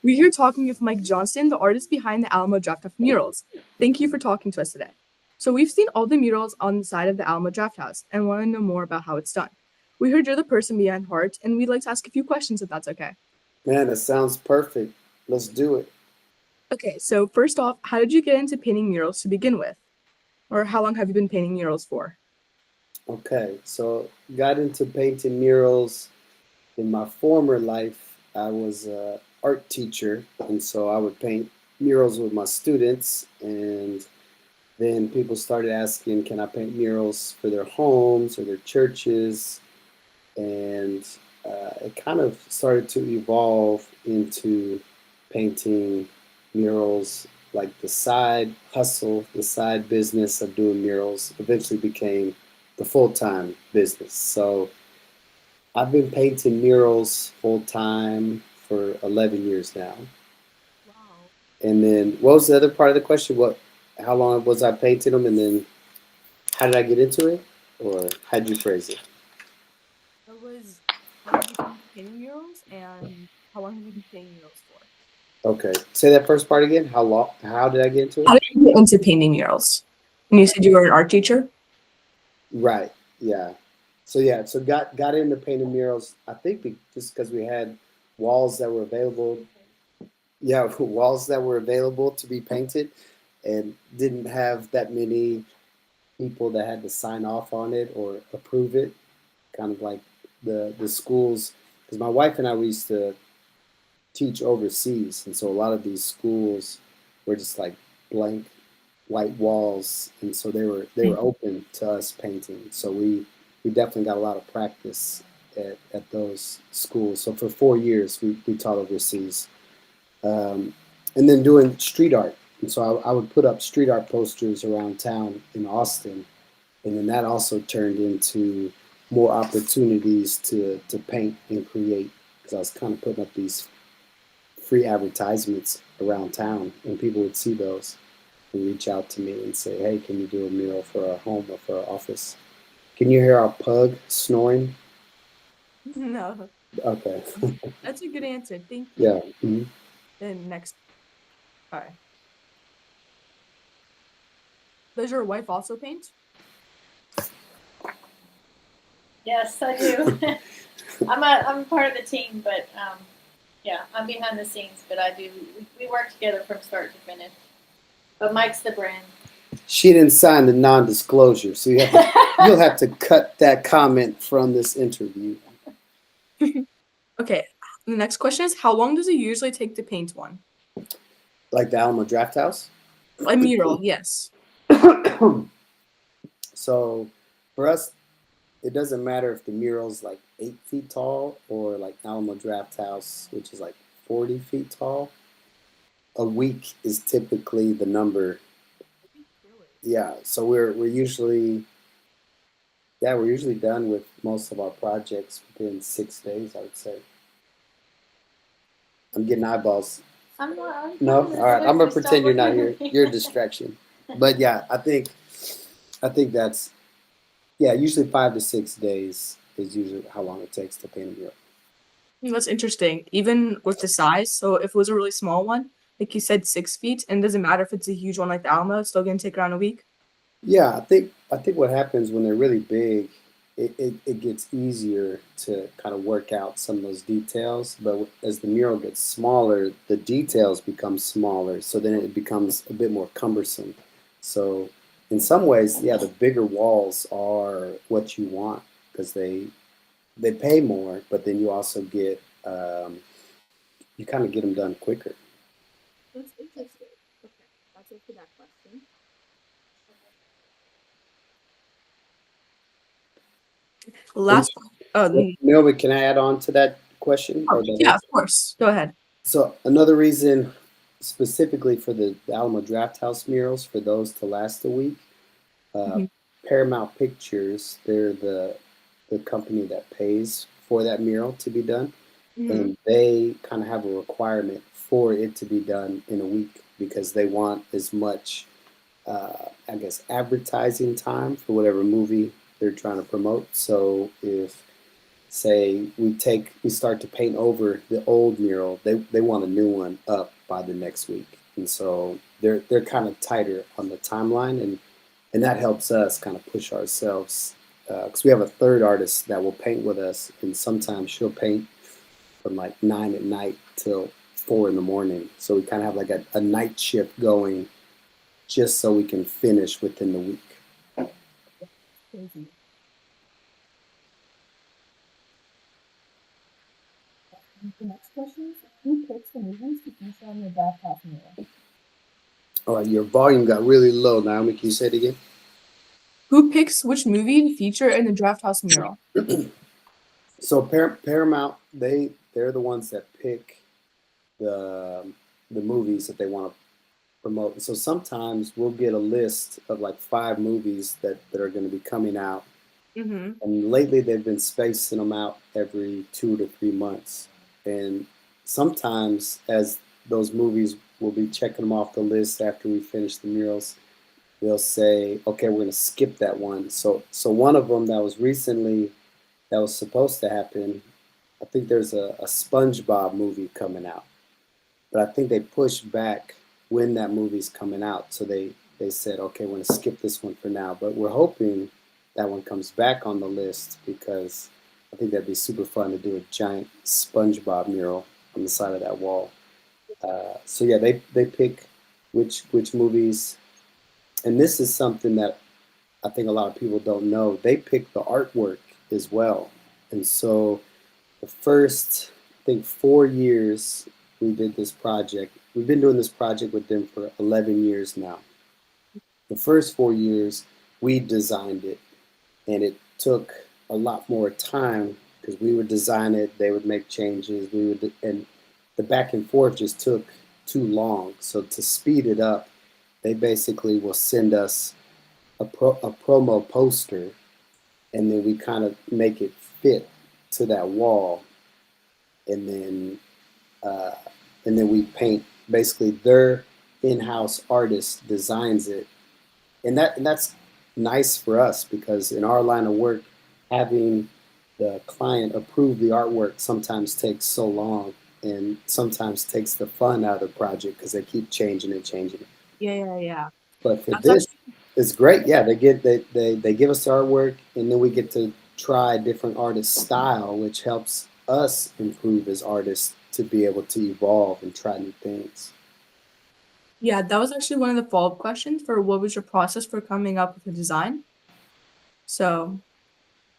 We're here talking with Mike Johnston, the artist behind the Alamo Drafthouse murals. Thank you for talking to us today. So we've seen all the murals on the side of the Alamo Drafthouse and want to know more about how it's done. We heard you're the person behind art, and we'd like to ask a few questions if that's okay. Man, it sounds perfect. Let's do it. Okay, so first off, how did you get into painting murals to begin with? Or how long have you been painting murals for? Okay, so got into painting murals in my former life. I was a art teacher, and so I would paint murals with my students, and then people started asking, can I paint murals for their homes or their churches? And it kind of started to evolve into painting murals, like the side hustle, the side business of doing murals eventually became the full-time business. So I've been painting murals full time for 11 years now. Wow. And then what was the other part of the question? How long was I painting them? And then how did I get into it? Or how'd you phrase it? It was how did you get into painting murals and how long have you been painting murals for? Okay. Say that first part again. How did I get into How it? did you get into painting murals? And you said you were an art teacher? Right. Yeah. So got into painting murals. I think just because we had walls that were available. Yeah, walls that were available to be painted, and didn't have that many people that had to sign off on it or approve it. Kind of like the schools, because my wife and I we used to teach overseas, and so a lot of these schools were just like blank white walls, and so they were open to us painting. So we definitely got a lot of practice at those schools. So for 4 years we taught overseas, um, and then doing street art. And so I would put up street art posters around town in Austin, and then that also turned into more opportunities to paint and create, because I was kind of putting up these free advertisements around town, and people would see those and reach out to me and say, "Hey, can you do a mural for our home or for our office?" Can you hear our pug snoring? No. Okay, That's a good answer. Thank you. yeah. Mhm. Then next, all right. Does your wife also paint? Yes, I do. I'm part of the team, but yeah, I'm behind the scenes. But I do. We work together from start to finish. But Mike's the brand. She didn't sign the non-disclosure, so you'll have to cut that comment from this interview. Okay. The next question is how long does it usually take to paint one? Like the Alamo Drafthouse. A mural, yes. So for us, it doesn't matter if the mural's like 8 feet tall or like Alamo Drafthouse, which is like 40 feet tall. A week is typically the number. Really? Yeah, so we're usually, yeah, we're usually done with most of our projects within 6 days, I would say. I'm getting eyeballs. I'm not. I'm No, fine. all right. I'm gonna Just don't pretend you're look not at here. me. You're a distraction. But yeah, I think that's, yeah. Usually 5 to 6 days is usually how long it takes to paint a mural. That's interesting. Even with the size, so if it was a really small one, like you said, 6 feet, and it doesn't matter if it's a huge one like the Alamo, it's still gonna take around a week. Yeah, I think what happens when they're really big, it gets easier to kind of work out some of those details. But as the mural gets smaller, the details become smaller, so then it becomes a bit more cumbersome. So in some ways, yeah, the bigger walls are what you want, because they pay more, but then you also get, you kind of get them done quicker. That's interesting. Okay, that's it for that question. And Last, oh, Naomi, can I add on to that question or that yeah, of answer? course. Go ahead. So another reason, specifically for the Alamo Drafthouse murals, for those to last a week, uh, Mhm. Paramount Pictures, they're the company that pays for that mural to be done, Mhm. and they kind of have a requirement for it to be done in a week, because they want as much, I guess, advertising time for whatever movie they're trying to promote. So if say we start to paint over the old mural, they want a new one up by the next week, and so they're kind of tighter on the timeline, and that helps us kind of push ourselves because we have a third artist that will paint with us, and sometimes she'll paint from like 9 at night till 4 in the morning. So we kind of have like a night shift going just so we can finish within the week. Crazy. The next question is, who picks the movies to feature on your Drafthouse mural? All right, your volume got really low, Naomi. Can you say it again? Who picks which movie to feature in the Drafthouse mural? So Paramount, they're the ones that pick the movies that they want to promote. So sometimes we'll get a list of like 5 movies that are going to be coming out. Mm-hmm. And lately they've been spacing them out every 2 to 3 months. And sometimes as those movies, we'll be checking them off the list after we finish the murals. They'll say, okay, we're going to skip that one. So one of them that was recently, that was supposed to happen, I think there's a SpongeBob movie coming out. But I think they pushed back when that movie's coming out. So they said, okay, we're going to skip this one for now. But we're hoping that one comes back on the list because I think that'd be super fun to do a giant SpongeBob mural on the side of that wall. So yeah, they pick which movies. And this is something that I think a lot of people don't know. They pick the artwork as well. And so the first, I think, 4 years we did this project. We've been doing this project with them for 11 years now. The first 4 years, we designed it, and it took a lot more time because we would design it, they would make changes, and the back and forth just took too long. So to speed it up, they basically will send us a promo poster, and then we kind of make it fit to that wall, and then we paint. Basically, their in-house artist designs it, and that's nice for us because in our line of work, having the client approve the artwork sometimes takes so long, and sometimes takes the fun out of the project because they keep changing it. Yeah. But for That's this, actually, it's great. Yeah, they give us the artwork, and then we get to try different artist style, which helps us improve as artists to be able to evolve and try new things. yeah, that was actually one of the follow-up questions for what was your process for coming up with a design? So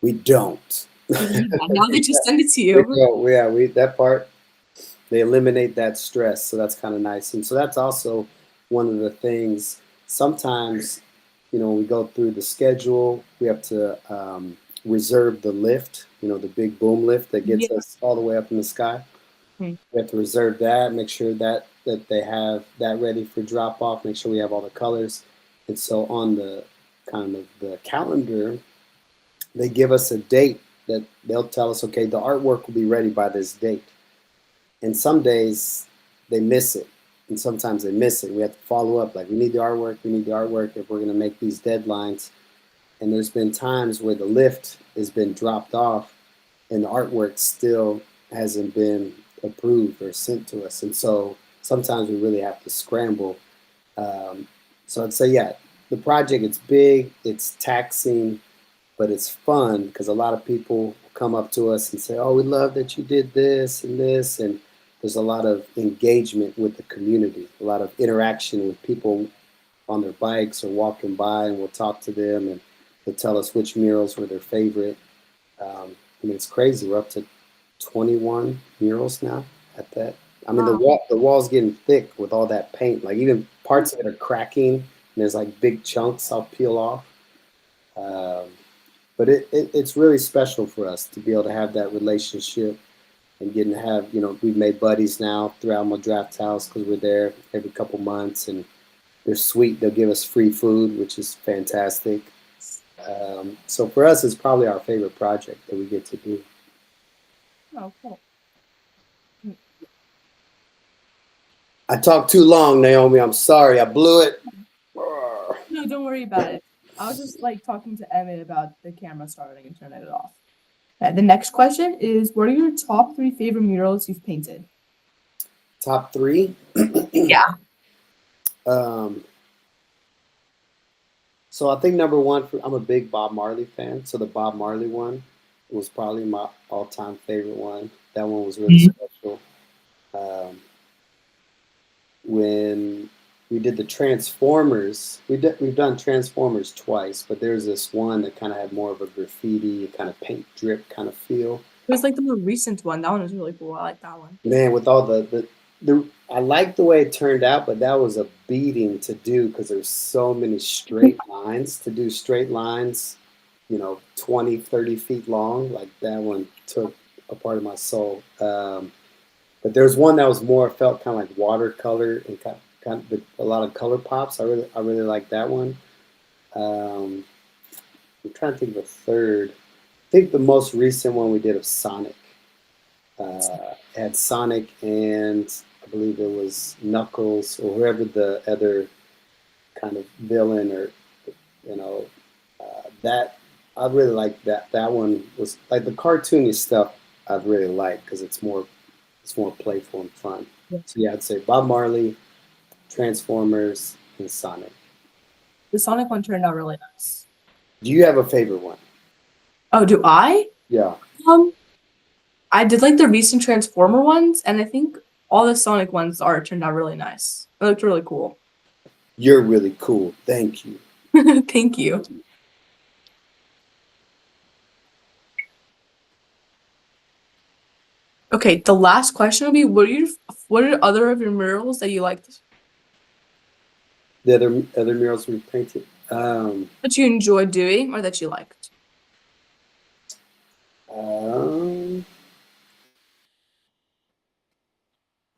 We don't. now they just send it to We you. don't. Yeah, we that part they eliminate that stress, so that's kind of nice. And so that's also one of the things. Sometimes, when we go through the schedule, we have to reserve the lift. The big boom lift that gets Yeah. us all the way up in the sky. Hmm. We have to reserve that, make sure that they have that ready for drop off, make sure we have all the colors. And so on the kind of the calendar, they give us a date that they'll tell us, okay, the artwork will be ready by this date. And some days they miss it, and sometimes they miss it. We have to follow up, like we need the artwork if we're going to make these deadlines. And there's been times where the lift has been dropped off and the artwork still hasn't been approved or sent to us. And so sometimes we really have to scramble. So I'd say, yeah, the project, it's big, it's taxing, but it's fun because a lot of people come up to us and say, oh, we love that you did this and this. And there's a lot of engagement with the community, a lot of interaction with people on their bikes or walking by, and we'll talk to them and they'll tell us which murals were their favorite. It's crazy. We're up to 21 murals now at that. I mean, Wow. the wall's getting thick with all that paint. Like even parts of it are cracking, and there's like big chunks I'll peel off. But it's really special for us to be able to have that relationship and getting to have, we've made buddies now through Alamo Drafthouse because we're there every couple months, and they're sweet. They'll give us free food, which is fantastic. So for us, it's probably our favorite project that we get to do. Oh, cool. I talked too long, Naomi. I'm sorry. I blew it. No, don't worry about it. I was just like talking to Emmett about the camera starting and turning it off. The next question is, what are your top 3 favorite murals you've painted? Top 3. Yeah. So I think number 1, I'm a big Bob Marley fan. So the Bob Marley one was probably my all-time favorite one. That one was really special. When we did the Transformers, we've done Transformers twice, but there's this one that kind of had more of a graffiti, kind of paint drip kind of feel. It was like the more recent one. That one was really cool. I like that one. Man, with all the I like the way it turned out, but that was a beating to do because there's so many straight lines. To do straight lines, 20, 30 feet long, like that one took a part of my soul. But there's one that was more felt kind of like watercolor and kind of a lot of color pops. I really like that one. I'm trying to think of a third. I think the most recent one we did of Sonic had Sonic and I believe it was Knuckles or whoever the other kind of villain or that I really like that. That one was like the cartoony stuff. I really like because it's more playful and fun. Yeah. So yeah, I'd say Bob Marley, Transformers, and Sonic. The Sonic one turned out really nice. Do you have a favorite one? Oh, do I? Yeah. I did like the recent Transformer ones, and I think all the Sonic ones turned out really nice. It looked really cool. You're really cool. Thank you. Thank you. Okay, the last question will be, what are other of your murals that you liked? The other murals we painted. That you enjoyed doing or that you liked?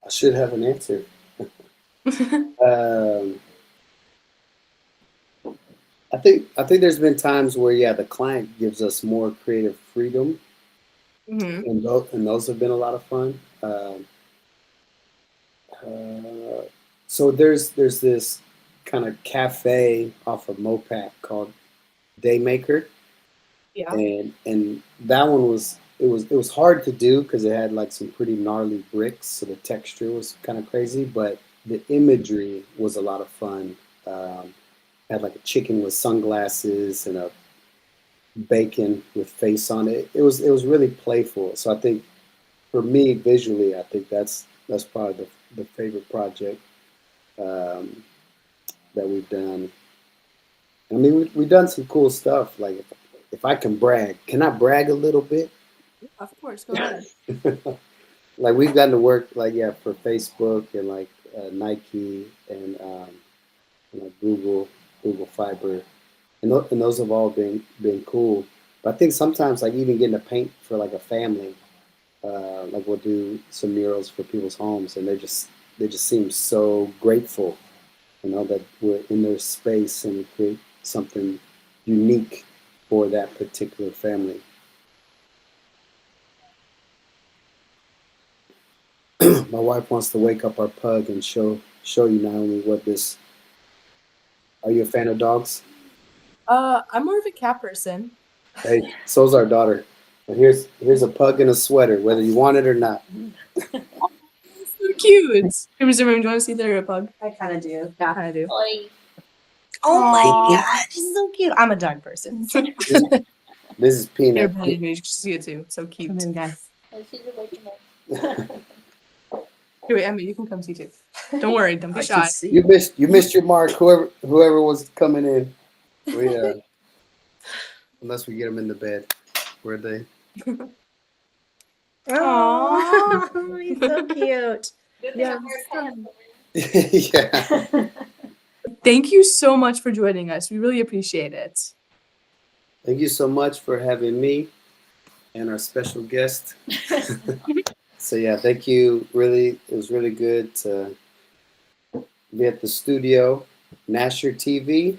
I should have an answer. I think there's been times where the client gives us more creative freedom, and those have been a lot of fun. So there's this kind of cafe off of Mopac called Daymaker, Yeah. and that one was hard to do because it had like some pretty gnarly bricks, so the texture was kind of crazy, but the imagery was a lot of fun. Had like a chicken with sunglasses and a bacon with face on it. It was really playful. So I think for me visually, I think that's probably the favorite project that we've done. I mean, we've done some cool stuff. Like if I can brag, can I brag a little bit? Of course, go ahead. Like we've gotten to work for Facebook and like Nike and Google Fiber, and those have all been cool. But I think sometimes like even getting to paint for like a family, like we'll do some murals for people's homes, and they just seem so grateful, that we're in their space and we create something unique for that particular family. My wife wants to wake up our pug and show you, Naomi, what this. Are you a fan of dogs? I'm more of a cat person. Hey, so's our daughter. But here's a pug in a sweater, whether you want it or not. So cute. Hey, Mr. Moon, do you want to see their pug? I kind of do. Yeah. I do. Oi. Oh my Aw. gosh, she's so cute. I'm a dog person. This is Here, Peanut. buddy, you should see it too. So cute. Come in, guys. Oh, she's waking up. Here, wait, Emmy, you can come see too. Don't worry, don't be I shy. should see. You missed your mark. Whoever was coming in. Unless we get them in the bed. Where they? Oh, he's so cute. Good thing Yeah. I'm wearing pants. Yeah. Thank you so much for joining us. We really appreciate it. Thank you so much for having me and our special guest. So yeah, thank you. Really, it was really good to be at the studio. Nasher TV.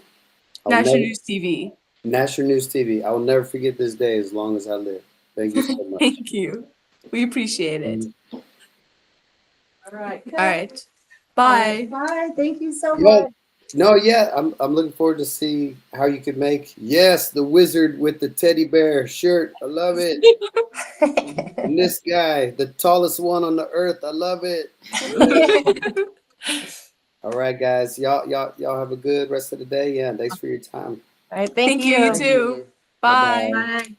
National News TV. Nasher News TV. I will never forget this day as long as I live. Thank you so much. Thank you. We appreciate it. All right. All right. Bye. Bye. Thank you so Yeah. much. No, yeah, I'm looking forward to see how you could make the wizard with the teddy bear shirt. I love it. And this guy, the tallest one on the earth. I love it. All right, guys. Y'all have a good rest of the day. Yeah, thanks for your time. All right, Thank you. You too. Bye-bye. Bye. Bye.